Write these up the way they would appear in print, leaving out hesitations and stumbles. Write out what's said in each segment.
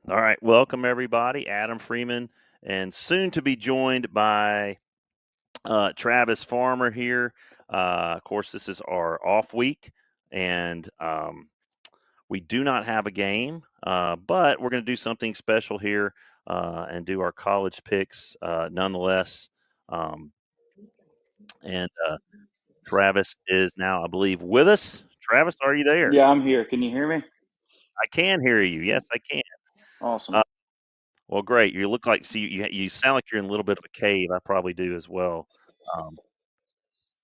All right, welcome everybody. Adam Freeman, and soon to be joined by Travis Farmer here. Of course, this is our off week, and we do not have a game, but we're going to do something special here and do our college picks nonetheless. Um, and Travis is now, I believe, with us. Travis, are you there? Yeah, I'm here. Can you hear me? I can hear you. Yes, I can. Awesome. Uh, Well, great. You look like you sound like you're in a little bit of a cave. I probably do as well. Um,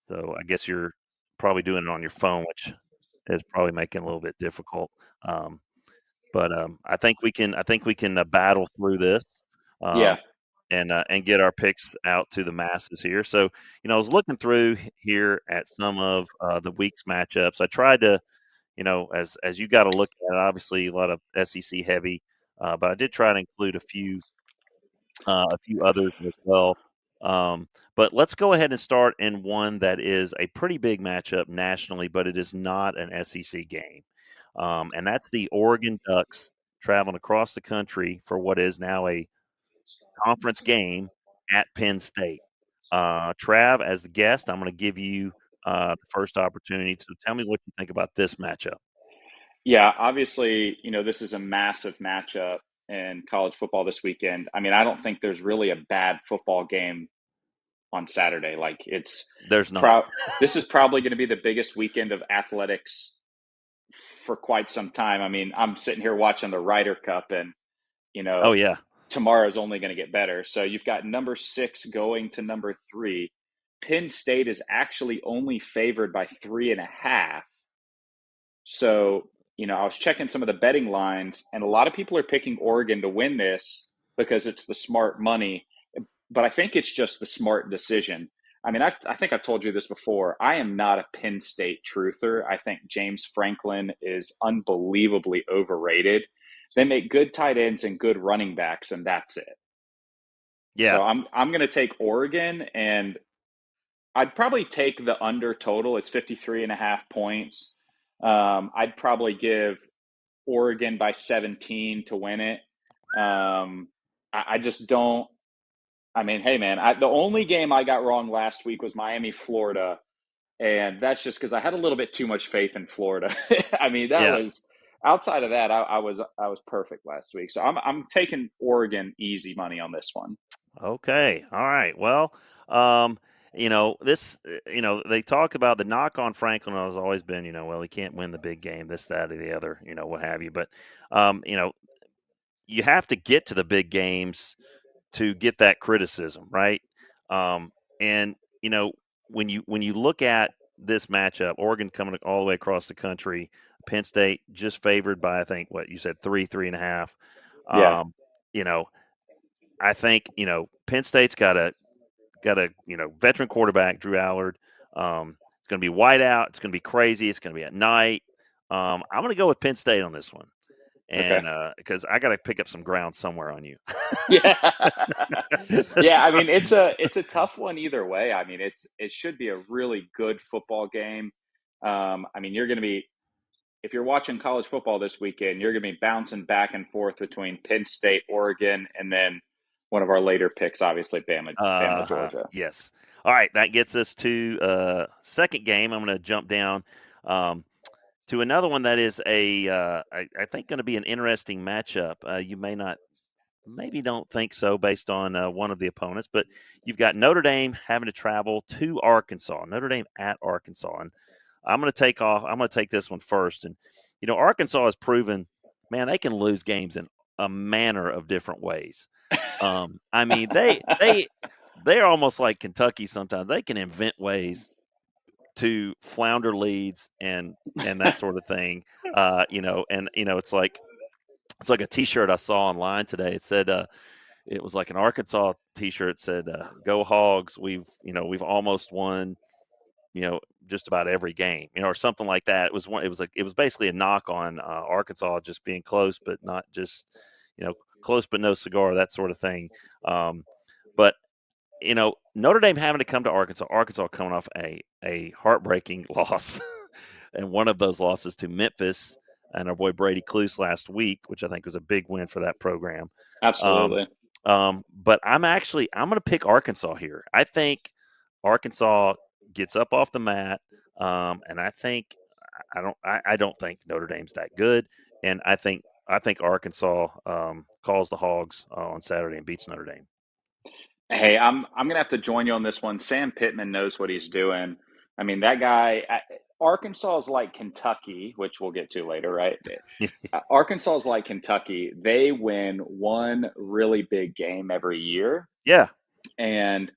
so I guess you're probably doing it on your phone, which is probably making it a little bit difficult. Um, but I think we can battle through this. Um, Yeah. and get our picks out to the masses here. So, I was looking through here at some of the week's matchups. I tried to, as you got to look at it, obviously a lot of SEC heavy, but I did try to include a few others as well. But let's go ahead and start in one that is a pretty big matchup nationally, but it is not an SEC game. And that's the Oregon Ducks traveling across the country for what is now a conference game at Penn State. Trav, as the guest, I'm going to give you the first opportunity to tell me what you think about this matchup. Yeah, obviously, this is a massive matchup in college football this weekend. I mean, I don't think there's really a bad football game on Saturday. Like There's not. this is probably going to be the biggest weekend of athletics for quite some time. I mean, I'm sitting here watching the Ryder Cup and, you Oh know, yeah, tomorrow's only going to get better. So you've got number 6 going to number 3. Penn State is actually only favored by 3.5. So, I was checking some of the betting lines, and a lot of people are picking Oregon to win this because it's the smart money. But I think it's just the smart decision. I mean, I think I've told you this before. I am not a Penn State truther. I think James Franklin is unbelievably overrated. They make good tight ends and good running backs, and that's it. yeah. So I'm going to take Oregon, and I'd probably take the under total. It's 53.5 points. I'd probably give Oregon by 17 to win it. I just don't. I mean, hey, man, the only game I got wrong last week was Miami, Florida. And that's just because I had a little bit too much faith in Florida. I mean, that Yeah. was outside of that, I was perfect last week. So I'm taking Oregon easy money on this one. Okay. All right. Well, um, they talk about the knock on Franklin has always been, well, he can't win the big game, this, that, or the other, what have you. But, um, you know, you have to get to the big games to get that criticism, right? And when you look at this matchup, Oregon coming all the way across the country, Penn State just favored by I think what you said 3.5. Yeah. Um, you know, I think Penn State's got a veteran quarterback, Drew Allard. It's going to be whiteout. It's going to be crazy. It's going to be at night. I'm going to go with Penn State on this one, Okay. and because I got to pick up some ground somewhere on you. Yeah. Yeah, I So, mean it's a tough one either way. I mean it should be a really good football game. I mean you're going to be if you're watching college football this weekend, you're going to be bouncing back and forth between Penn State, Oregon, and then one of our later picks, obviously Bama, Georgia. yes. All right, that gets us to second game. I'm going to jump down um, to another one that is I think, going to be an interesting matchup. You may not maybe don't think so based on one of the opponents, but you've got Notre Dame having to travel to Arkansas. Notre Dame at Arkansas, and I'm going to take off. I'm going to take this one first, and Arkansas has proven, man, they can lose games in a manner of different ways. I mean, they're almost like Kentucky. Sometimes they can invent ways to flounder leads and that sort of thing. And it's like a T-shirt I saw online today. It said it was like an Arkansas T-shirt. Said "Go Hogs." We've almost won. Just about every game. Or something like that. It was one. It was basically a knock on Arkansas just being close, but not just close but no cigar, that sort of thing. But Notre Dame having to come to Arkansas. Arkansas coming off a heartbreaking loss, and one of those losses to Memphis and our boy Brady Cluse last week, which I think was a big win for that program. Um, Absolutely. but I'm going to pick Arkansas here. I think Arkansas gets up off the mat, and I don't think Notre Dame's that good, and I think Arkansas calls the Hogs on Saturday and beats Notre Dame. Hey, I'm gonna have to join you on this one. Sam Pittman knows what he's doing. I mean, that guy. Arkansas is like Kentucky, which we'll get to later, right? Arkansas is like Kentucky. They win one really big game every year, Yeah, and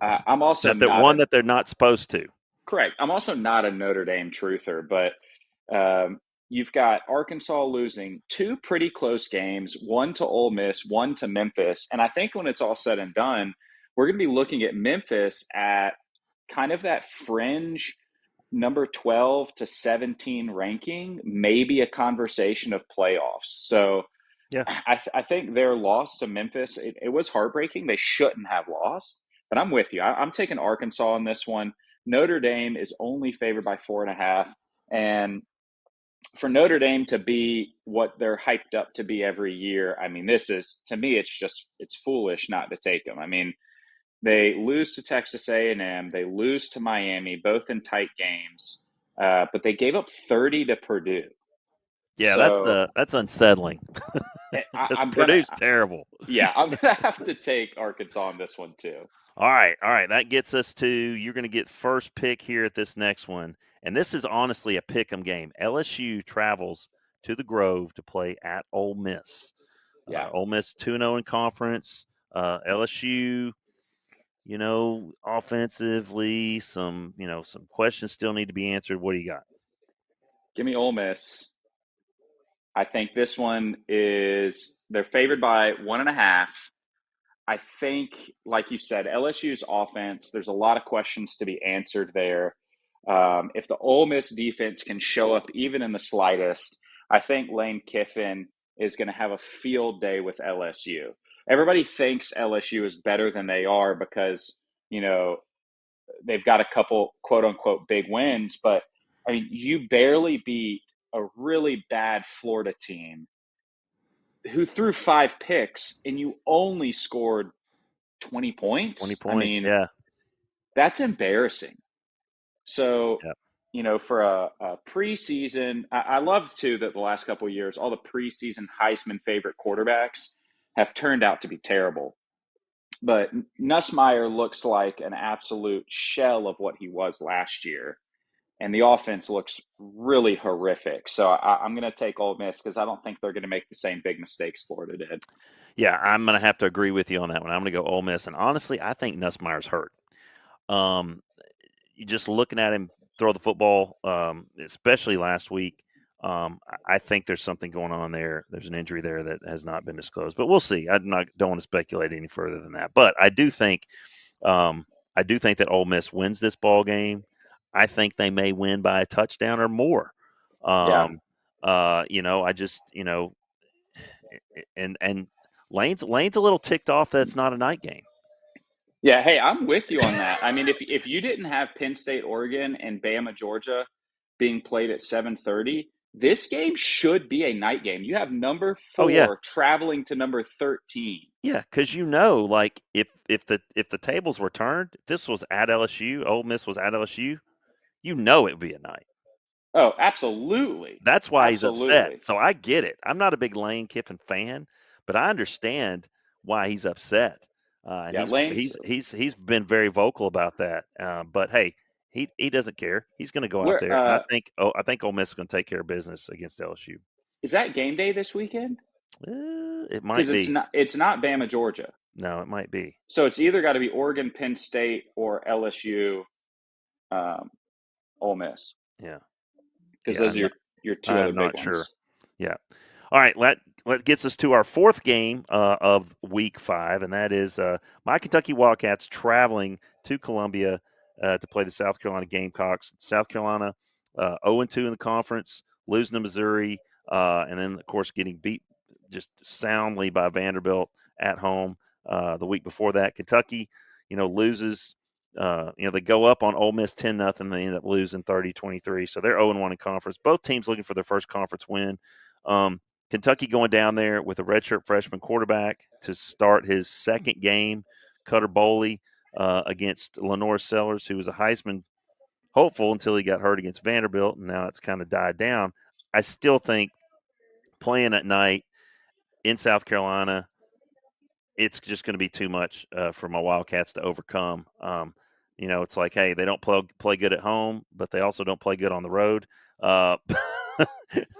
I'm also that not one a that they're not supposed to. correct. I'm also not a Notre Dame truther, but you've got Arkansas losing two pretty close games, one to Ole Miss, one to Memphis, and I think when it's all said and done, we're going to be looking at Memphis at kind of that fringe number 12 to 17 ranking, maybe a conversation of playoffs. So Yeah, I think their loss to Memphis, it was heartbreaking. They shouldn't have lost, but I'm with you. I'm taking Arkansas on this one. Notre Dame is only favored by 4.5. And for Notre Dame to be what they're hyped up to be every year, I mean, this is, to me, it's foolish not to take them. I mean, they lose to Texas A&M, they lose to Miami, both in tight games, but they gave up 30 to Purdue. yeah, So that's unsettling because I'm gonna Purdue's terrible. Yeah, I'm gonna have to take Arkansas on this one too. All right. That gets us to you're going to get first pick here at this next one, and this is honestly a pick 'em game. LSU travels to the Grove to play at Ole Miss. Yeah, Ole Miss 2-0 in conference. LSU, offensively, some questions still need to be answered. What do you got? give me Ole Miss. I think this one is they're favored by 1.5. I think, like you said, LSU's offense. There's a lot of questions to be answered there. If the Ole Miss defense can show up even in the slightest, I think Lane Kiffin is going to have a field day with LSU. Everybody thinks LSU is better than they are because you know they've got a couple quote unquote big wins, but I mean, you barely beat a really bad Florida team who threw 5 picks and you only scored 20 20 points. I points. mean, Yeah. that's embarrassing. So, Yeah. for a preseason, I love too that the last couple of years, all the preseason Heisman favorite quarterbacks have turned out to be terrible. But Nussmeier looks like an absolute shell of what he was last year. And the offense looks really horrific. So I'm going to take Ole Miss because I don't think they're going to make the same big mistakes Florida did. Yeah, I'm going to have to agree with you on that one. I'm going to go Ole Miss, and honestly, I think Nussmeier's hurt. Um, you just looking at him throw the football, especially last week. I think there's something going on there. There's an injury there that has not been disclosed, but we'll see. Don't want to speculate any further than that. But um, I do think that Ole Miss wins this ball game. I think they may win by a touchdown or more. Yeah. Um, I just and Lane's a little ticked off that it's not a night game. Yeah. Hey, I'm with you on that. I mean, if you didn't have Penn State, Oregon, and Bama, Georgia being played at 7:30, this game should be a night game. You have number Oh yeah, 4 traveling to number 13. yeah, because like if the tables were turned, if this was at LSU, Ole Miss was at LSU, it would be a night. Oh, absolutely. That's why he's upset. Absolutely. So I get it. I'm not a big Lane Kiffin fan, but I understand why he's upset. And Yeah, Lane's he's been very vocal about that. But hey, he doesn't care. He's going to go out where there, and I think Ole Miss is going to take care of business against LSU. is that game day this weekend? It Because might it's be. not Bama, Georgia. No, it might be. So it's either got to be Oregon, Penn State, or LSU, um, Ole Miss, Yeah, because yeah. those are your two other I'm big not sure. ones. Yeah. All right. Let gets us to our fourth game of Week 5, and that is my Kentucky Wildcats traveling to Columbia to play the South Carolina Gamecocks. South Carolina 0-2 in the conference, losing to Missouri, and then of course getting beat just soundly by Vanderbilt at home the week before that. Kentucky, loses. They go up on Ole Miss 10-0. They end up losing 30-23. So they're 0-1 in conference. Both teams looking for their first conference win. Kentucky going down there with a redshirt freshman quarterback to start his second game, Cutter Boley, against Lenore Sellers, who was a Heisman hopeful until he got hurt against Vanderbilt, and now it's kind of died down. I still think playing at night in South Carolina, it's just going to be too much for my Wildcats to overcome. It's like, hey, they don't play good at home, but they also don't play good on the road. Uh,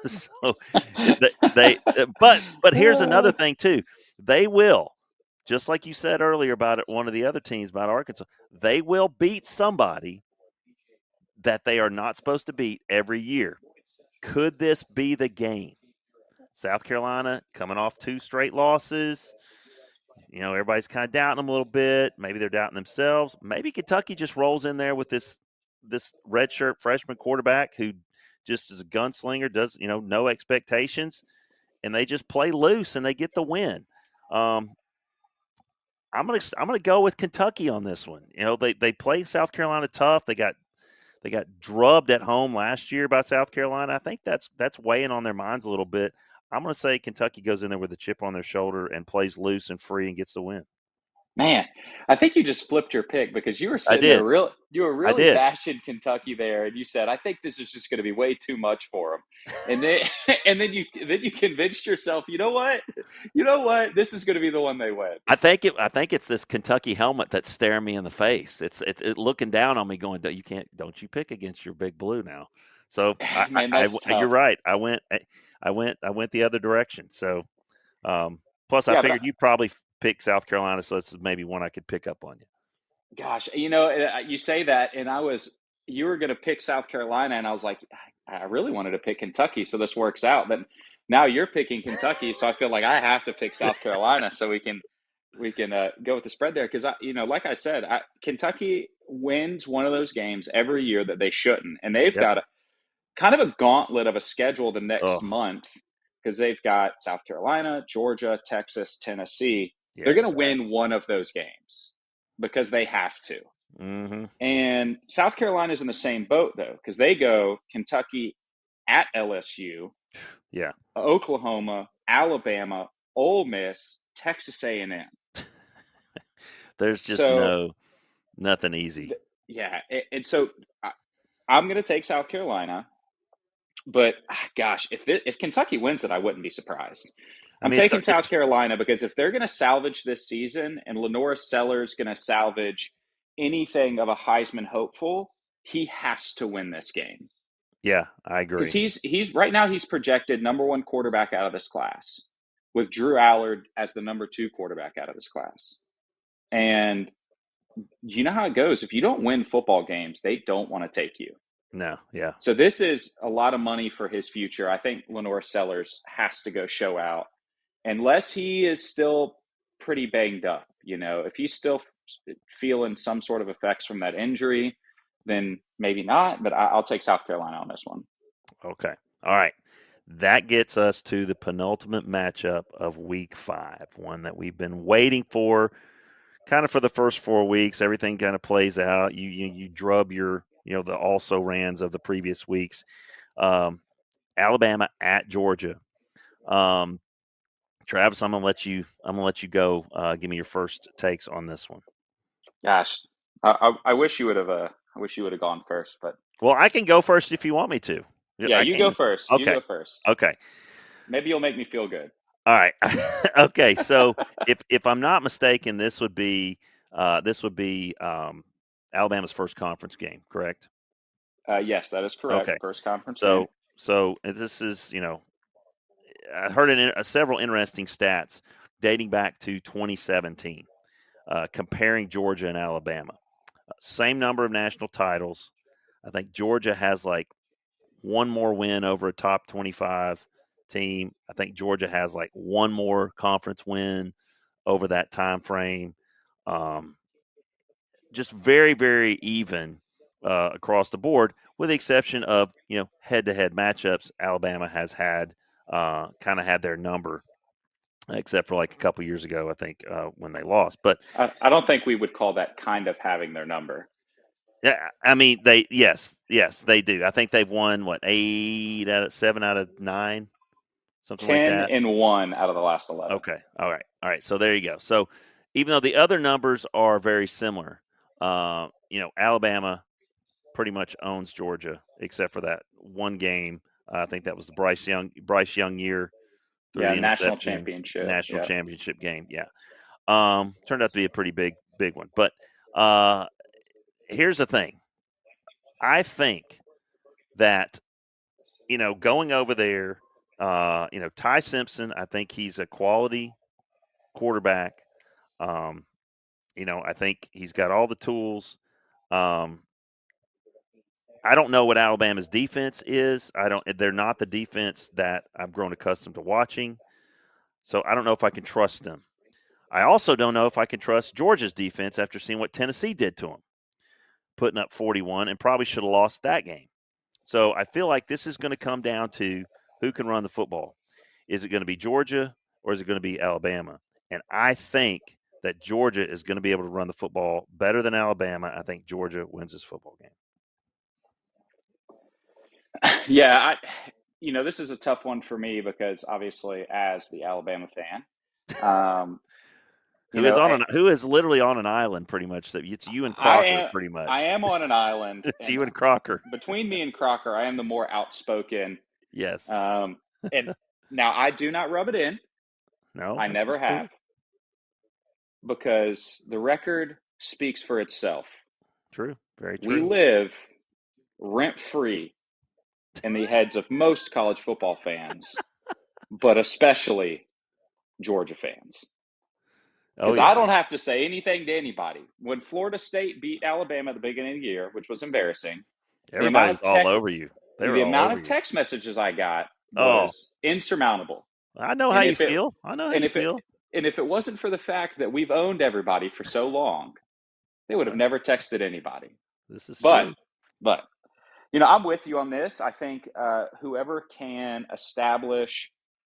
so but here's another thing too. They will, just like you said earlier about one of the other teams about Arkansas, they will beat somebody that they are not supposed to beat every year. Could this be the game? South Carolina coming off 2 straight losses. Everybody's kind of doubting them a little bit. Maybe they're doubting themselves. Maybe Kentucky just rolls in there with this redshirt freshman quarterback who just is a gunslinger, does no expectations, and they just play loose and they get the win. I'm gonna go with Kentucky on this one. They played South Carolina tough. They got drubbed at home last year by South Carolina. I think that's weighing on their minds a little bit. I'm going to say Kentucky goes in there with a chip on their shoulder and plays loose and free and gets the win. Man, I think you just flipped your pick because you were I sitting there did. you were I really did. bashing Kentucky there, and you said, "I think this is just going to be way too much for them." And then and then you convinced yourself, this is going to be the one they win. I think it's this Kentucky helmet that's staring me in the face. It's looking down on me, going, don't you pick against your big blue now. So Man, that's you're tough. right. I went the other direction. So plus I Yeah, but figured you'd probably pick South Carolina, so this is maybe one I could pick up on you. gosh, you say that, and you were going to pick South Carolina, and I was like, I really wanted to pick Kentucky, so this works out. But now you're picking Kentucky, so I feel like I have to pick South Carolina so we can go with the spread there because like I said, Kentucky wins one of those games every year that they shouldn't, and they've Yep. got kind of a gauntlet of a schedule the next Oh, month because they've got South Carolina, Georgia, Texas, Tennessee. yeah, They're it's going to bad. win one of those games because they have to. Mm-hmm. And South Carolina's in the same boat though because they go Kentucky at LSU, Yeah. Oklahoma, Alabama, Ole Miss, Texas A&M. There's just So nothing easy. yeah, and so I'm going to take South Carolina. But gosh, if Kentucky wins it, I wouldn't be surprised. I I'm mean, taking South Carolina because if they're going to salvage this season and Lenora Sellers going to salvage anything of a Heisman hopeful, he has to win this game yeah, I because agree. he's right now he's projected number one quarterback out of this class with Drew Allard as the number two quarterback out of this class. And you know how it goes. If you don't win football games, they don't want to take you. No, yeah, So this is a lot of money for his future. I think Lenore Sellers has to go show out unless he is still pretty banged up. If he's still feeling some sort of effects from that injury, then maybe not. But I'll take South Carolina on this one. okay, all right. That gets us to the penultimate matchup of Week 5, one that we've been waiting for, kind of for the first 4 weeks. Everything kind of plays out. You drub your the also rans of the previous weeks. Alabama at Georgia. Um, Travis, I'm gonna let you go. Give me your first takes on this one. Gosh, I wish you would have. I wish you would have gone first. But Well, I can go first if you want me to. Yeah, yeah, I you go can. first. You Okay. go first. Okay. Maybe you'll make me feel good. All right. Okay. So if I'm not mistaken, this would be Alabama's first conference game, correct? Yes, that is correct. Okay. First conference game. So this is I heard several interesting stats dating back to 2017, comparing Georgia and Alabama. Same number of national titles. I think Georgia has like one more win over a top 25 team. I think Georgia has like one more conference win over that time frame. Um, just very, very even across the board, with the exception of head-to-head matchups. Alabama has had kind of had their number. except for like a couple years ago, I think, when they lost. But I don't think we would call that kind of having their number. yeah, I mean, yes, they do. I think they've won what, 7 out of 9, something like 10 that. and 1 out of the last 11. Okay, all right. So there you go. So even though the other numbers are very similar, Alabama pretty much owns Georgia, except for that one game. I think that was the Bryce Young year, threw Yeah, the national interception, championship. national Yeah. championship game. Yeah, turned out to be a pretty big one. But uh, here's the thing: I think that going over there, Ty Simpson, I think he's a quality quarterback. Um, I think he's got all the tools. Um, I don't know what Alabama's defense is. I don't. They're not the defense that I've grown accustomed to watching. So I don't know if I can trust them. I also don't know if I can trust Georgia's defense after seeing what Tennessee did to them, putting up 41, and probably should have lost that game. So I feel like this is going to come down to who can run the football. Is it going to be Georgia or is it going to be Alabama? And I think that Georgia is going to be able to run the football better than Alabama. I think Georgia wins this football game. Yeah, this is a tough one for me because obviously, as the Alabama fan, um, you know, Who is literally on an island pretty much? That it's you and I Crocker am pretty I much. am on an island, It's and you and Crocker. between me and Crocker, I am the more outspoken. Yes. Um, and now I do not rub it in. No, I that's never just true. have, because the record speaks for itself. True. Very We true. live rent free in the heads of most college football fans, but especially Georgia fans. Oh Because I yeah. don't have to say anything to anybody. When Florida State beat Alabama at the beginning of the year, which was embarrassing, the Everybody amount was of all tech, over you. They were the all amount over of you. text messages I got Oh, was insurmountable. I know how And you if it feel. I know how and you if it feel. and if it wasn't for the fact that we've owned everybody for so long, they would have Uh, never texted anybody. this is But true. but I'm with you on this. I think whoever can establish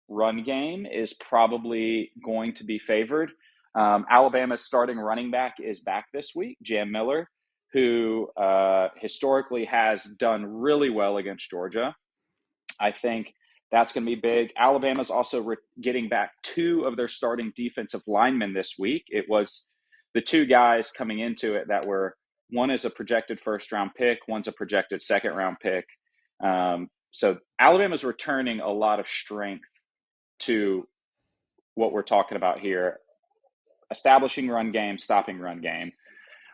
run game is probably going to be favored. Alabama's starting running back is back this week, Jam Miller, who historically has done really well against Georgia. I think that's going to be big. Alabama's also getting back two of their starting defensive linemen this week. It was the two guys coming into it that were, one is a projected first round pick, one's a projected second round pick. So Alabama's returning a lot of strength to what we're talking about here, establishing run game, stopping run game.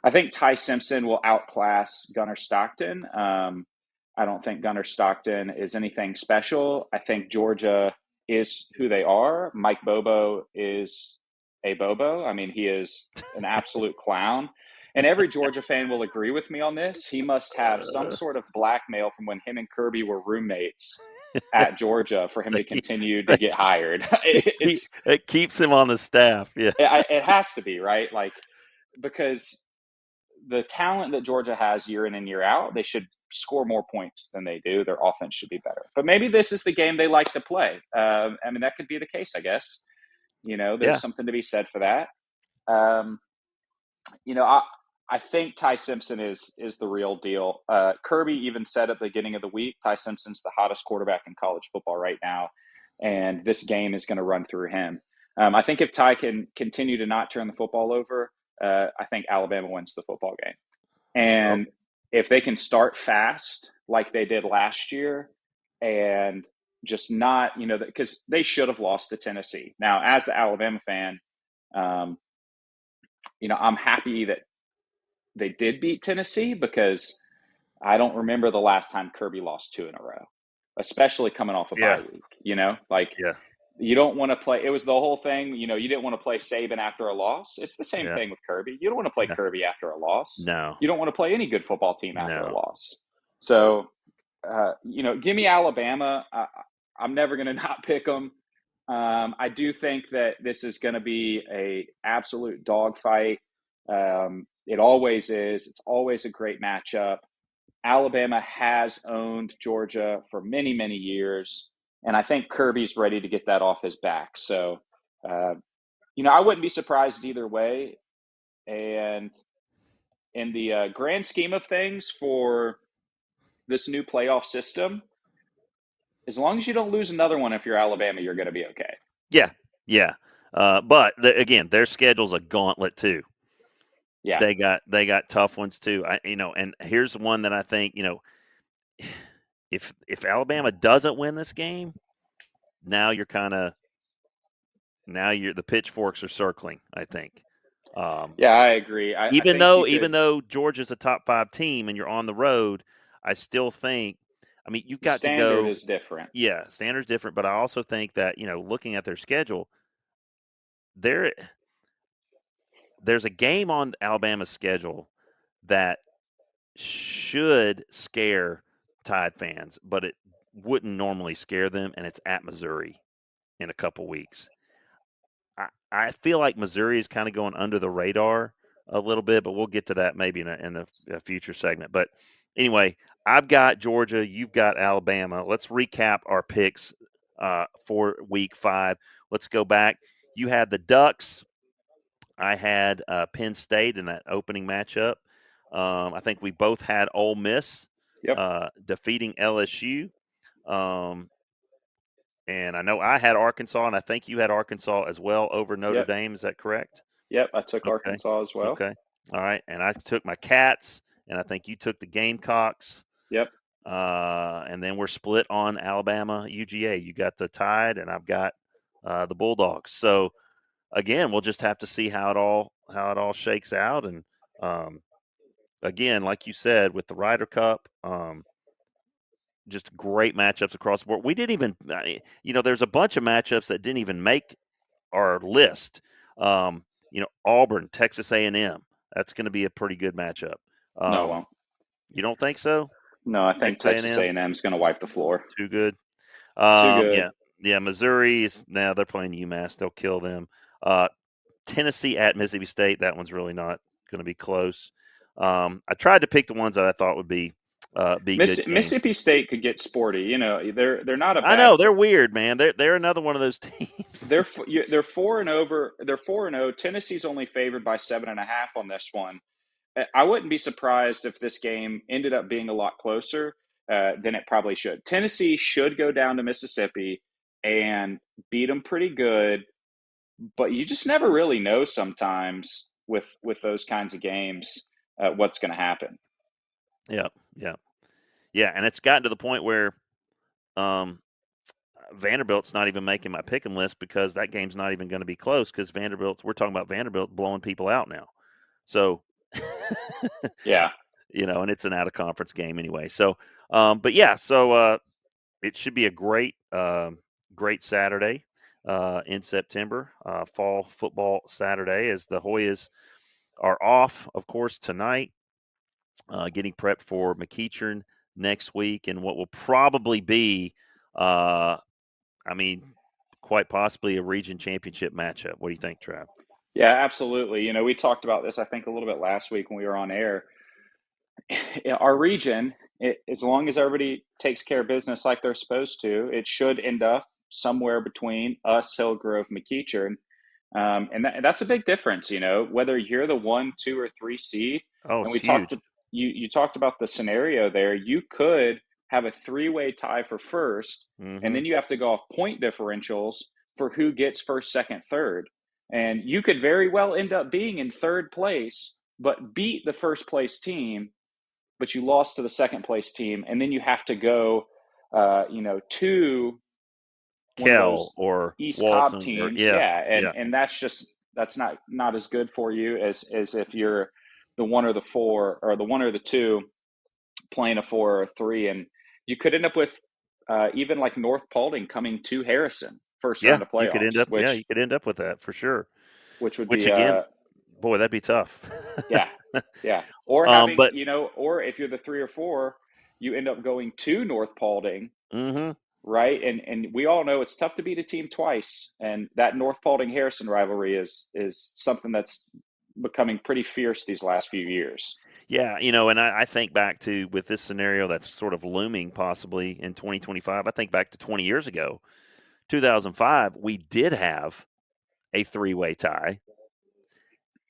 I think Ty Simpson will outclass Gunnar Stockton. I don't think Gunnar Stockton is anything special. I think Georgia is who they are. Mike Bobo is a Bobo. I mean, he is an absolute clown. And every Georgia fan will agree with me on this. He must have some Uh, sort of blackmail from when him and Kirby were roommates at Georgia for him to they keep, continue to they get hired. keep, it keeps him on the staff. Yeah. It has to be, right? Like, because the talent that Georgia has year in and year out, they should score more points than they do. Their offense should be better. But maybe this is the game they like to play. I mean, that could be the case, I guess. There's Yeah. something to be said for that. Um, you know, I, I think Ty Simpson is the real deal. Kirby even said at the beginning of the week, Ty Simpson's the hottest quarterback in college football right now, and this game is going to run through him. I think if Ty can continue to not turn the football over, I think Alabama wins the football game. Oh, And if they can start fast like they did last year and just not, because they should have lost to Tennessee. Now, as the Alabama fan, um, I'm happy that they did beat Tennessee because I don't remember the last time Kirby lost two in a row, especially coming off a yeah. bye week. Like, Yeah. you don't want to play. It was the whole thing. You didn't want to play Saban after a loss. It's the same Yeah. thing with Kirby. You don't want to play No. Kirby after a loss. No. You don't want to play any good football team after a No. loss. So, give me Alabama. I'm never going to not pick them. I do think that this is going to be a absolute dogfight. It always is. It's always a great matchup. Alabama has owned Georgia for many, many years, and I think Kirby's ready to get that off his back. So Uh, I wouldn't be surprised either way. And in the grand scheme of things for this new playoff system, as long as you don't lose another one, if you're Alabama, you're going to be okay. Yeah, yeah. But again, their schedule's a gauntlet too. Yeah. They got tough ones too. And here's one that I think if Alabama doesn't win this game, now you're kind of now you're the pitchforks are circling. I think. Um, Yeah, I agree. I even think you though could. even though Georgia's a top 5 team and you're on the road, I still think. I mean, you've The got to standard go. is different. Yeah, standards different, but I also think that looking at their schedule, there there's a game on Alabama's schedule that should scare Tide fans, but it wouldn't normally scare them, and it's at Missouri in a couple weeks. I feel like Missouri is kind of going under the radar a little bit, but we'll get to that maybe in a future segment. But anyway, I've got Georgia, you've got Alabama. Let's recap our picks for Week 5. Let's go back. You had the Ducks. I had Penn State in that opening matchup. I think we both had Ole Miss Yep. defeating LSU. Um, and I know I had Arkansas, and I think you had Arkansas as well over Notre Yep. Dame. Is that correct? Yep. I took Okay. Arkansas as well. Okay. All right. And I took my Cats, and I think you took the Gamecocks. Yep. And then we're split on Alabama UGA. You got the Tide, and I've got the Bulldogs. So again, we'll just have to see how it all shakes out. And um, again, like you said, with the Ryder Cup, just great matchups across the board. We didn't even, there's a bunch of matchups that didn't even make our list. Auburn, Texas A&M. That's going to be a pretty good matchup. No, it Um, won't. you don't think so? No, I think Texas Texas A&M A&M is going to wipe the floor. too good. Too good. Yeah, yeah. Missouri is now they're playing UMass. They'll kill them. Uh, Tennessee at Mississippi State. That one's really not going to be close. I tried to pick the ones that I thought would be good games. Mississippi State could get sporty. They're not a I bad. know they're weird, man. They're another one of those teams. They're 4-0. They're 4-0. Tennessee's only favored by 7.5 on this one. I wouldn't be surprised if this game ended up being a lot closer than it probably should. Tennessee should go down to Mississippi and beat them pretty good, but you just never really know sometimes with those kinds of games what's going to happen. Yeah, yeah, yeah. And it's gotten to the point where um, Vanderbilt's not even making my pick 'em list because that game's not even going to be close because we're talking about Vanderbilt blowing people out now. So, Yeah, and it's an out of conference game anyway. So, but yeah, so it should be a great Saturday in September, fall football Saturday, as the Hoyas are off, of course, tonight, getting prepped for McEachern next week, and what will probably be, I mean, quite possibly a region championship matchup. What do you think, Trav? yeah, absolutely. We talked about this, I think, a little bit last week when we were on air. Our region, as long as everybody takes care of business like they're supposed to, it should end up somewhere between us, Hillgrove, McEachern. That's a big difference, whether you're the 1, 2, or 3 seed. Oh, And it's huge. you talked about the scenario there. You could have a three-way tie for first, and Hmm. then you have to go off point differentials for who gets first, second, third. And you could very well end up being in third place, but beat the first place team, but you lost to the second place team, and then you have to go, to one of Kell those or East Cobb Walton or teams. yeah, Yeah, and yeah, that's not as good for you as if you're the 1 or the 4 or the 1 or the 2 playing a 4 or 3, and you could end up with even like North Paulding coming to Harrison first yeah. round of You could end playoffs, up, yeah, you could end up with that for sure. which would Which be again, boy, that'd be tough. yeah, yeah, or having, But or if you're the 3 or 4, you end up going to North Paulding, hmm right? And we all know it's tough to beat a team twice, and that North Paulding Harrison rivalry is something that's becoming pretty fierce these last few years. yeah, and I think back to with this scenario that's sort of looming possibly in 2025. I think back to 20 years ago, 2005. We did have a three-way tie,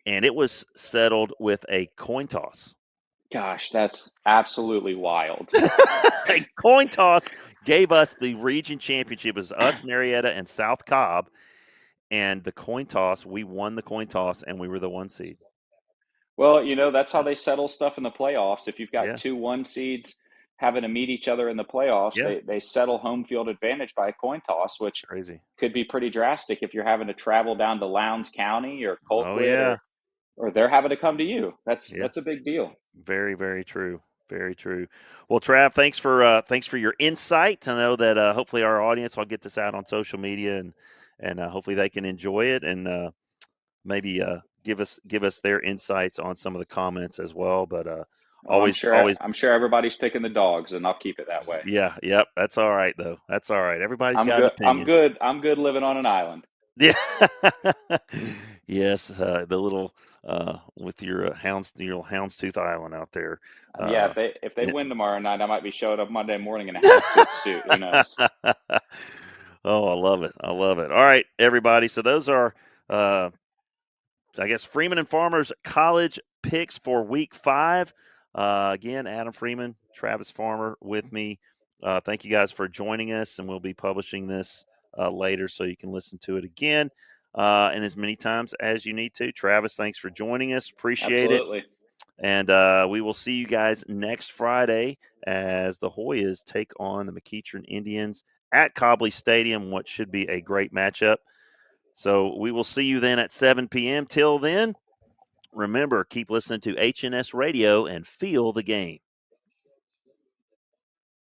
and it was settled with a coin toss. Gosh, that's absolutely wild. A coin toss gave us the region championship. It was us, Marietta, and South Cobb. And the coin toss, we won the coin toss, and we were the 1 seed. Well, that's how they settle stuff in the playoffs. If you've got Yeah, two one seeds having to meet each other in the playoffs, yeah, they settle home field advantage by a coin toss, it's which crazy. could be pretty drastic if you're having to travel down to Lowndes County or Oh, Colquitt, yeah, or they're having to come to you. yeah. That's a big deal. Very, very true. Very true. Well, Trav, thanks for your insight. I know that hopefully our audience will get this out on social media and hopefully they can enjoy it and maybe give us their insights on some of the comments as well. But Well, always, I'm sure everybody's picking the dogs, and I'll keep it that way. yeah, yep. That's all right though. That's all right. Everybody's I'm got an good. I'm opinion. good. I'm good living on an island. Yeah. Yes, the little with your houndstooth island out there. Yeah, Uh, if they it- win tomorrow night, I might be showing up Monday morning in a houndstooth suit. Who knows? Oh, I love it. I love it. All right, everybody. So those are, uh, I guess, Freeman and Farmer's college picks for week 5. Again, Adam Freeman, Travis Farmer with me. Thank you guys for joining us, and we'll be publishing this later so you can listen to it again and as many times as you need to. Travis, thanks for joining us. Appreciate it. Absolutely. And we will see you guys next Friday as the Hoyas take on the McEachern Indians at Cobley Stadium, what should be a great matchup. So we will see you then at 7 p.m. Till then, remember, keep listening to HNS Radio and feel the game.